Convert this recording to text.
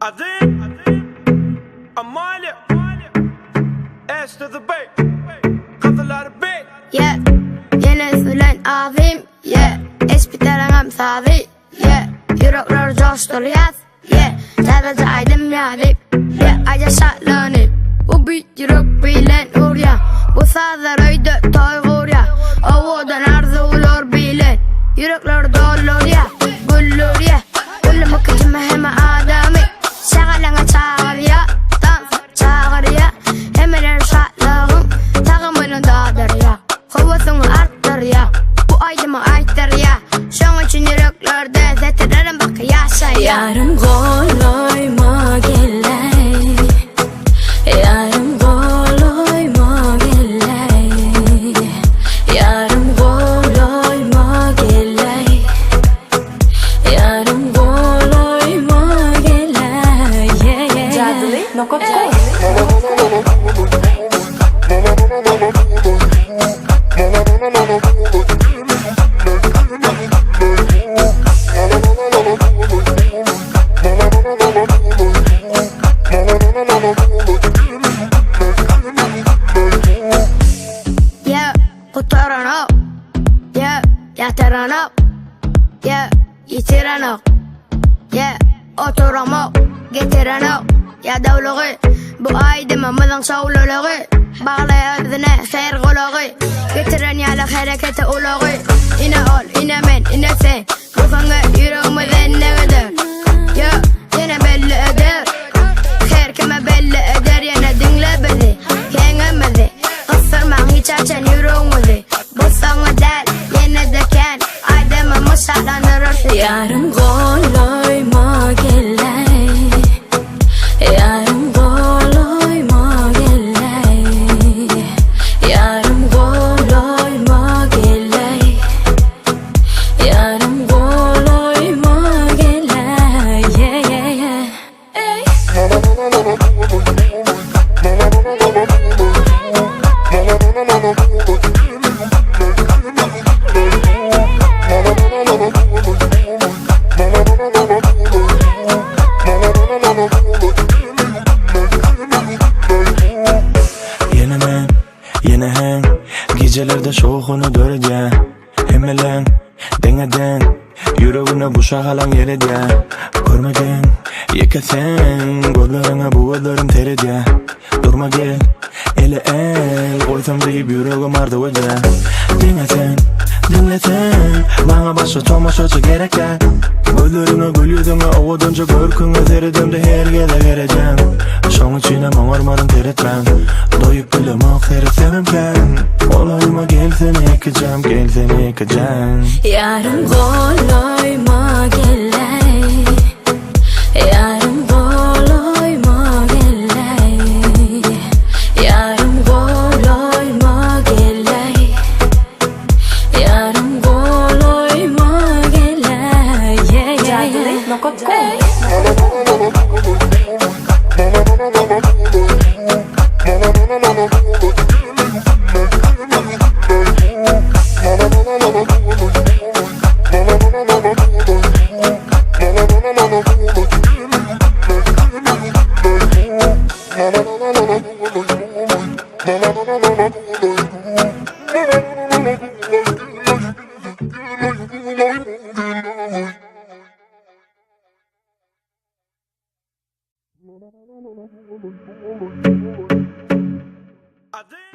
Azim, Amalia, S to the bay, kafalar bay. Yeah, yine sülen abim. Yeah, espiterangam savi. Yeah, yürekler coştur yaz. Yeah, sadece aydım yazıp. Yeah, ayca şartlanıp. Bu büyük yürek bilen urya. Bu sazlar öyde toy ya. Ovadan arzular bilen. Yürekler dolur ya, güllür ya. Gülümü kıcımı hem adamı. Şağalana çağır ya, dans çağır ya. Hemen her şartlığın takımını dağdır ya. Havasını arttır ya, bu aydımı aytır ya. Şun için yüreklerde zetirelim bak yaşa ya. Yarım goloyma geley, yarım goloyma geley, yarım goloyma geley, yarım goloyma geley. Cadli nokta. Yeah, kurtaran o. Yeah, yatıran o. Yeah, yitiren o. Yeah, oturan o. Getiren o. Ya davluğu. Bu aydımımızın şavluluğu. Bağlaya özüne xeyr kulağı. Getiren yalık hareketi uluğu. İne ol, ine men, ine sen. Bu kanı yüreğimizden ne kadar. Yeah, yine belli eder. Her kime belli eder. Yine dinle bizi, kendimizi. Kısırman hiç açan yüreğimizi. Bu sana del, yine de ken. Aydımımız şartlanır. Yarım goloyma geley, yarım goloyma geley, yarım goloyma geley, yarım goloyma geley. Yine men, yine hen. Gecelerde şoğunu dörde. Hemelen, deneden. Yüreğine bu şahalan yere de. Görmeden, yekesen. Gözlerine bu gözlerim terede. Durma gel, ele el. Koysam deyip yüreğim ardı öde. Dinlesen, dinlesen. Bana başka tomaşacı gerek ya. Gözlerine gül yüzüne ovadanca görkünü teredemde her gele vereceğim. Şoň içine maňarmaryň teretmän. Doýup bilemek her sevimken. Olayma gelsene ekeceğim, gelsene ekeceğim. Yarım goloyma geley, yarım goloyma geley, yarım goloyma geley, yarım goloyma geley. Cadli nokta. Azim.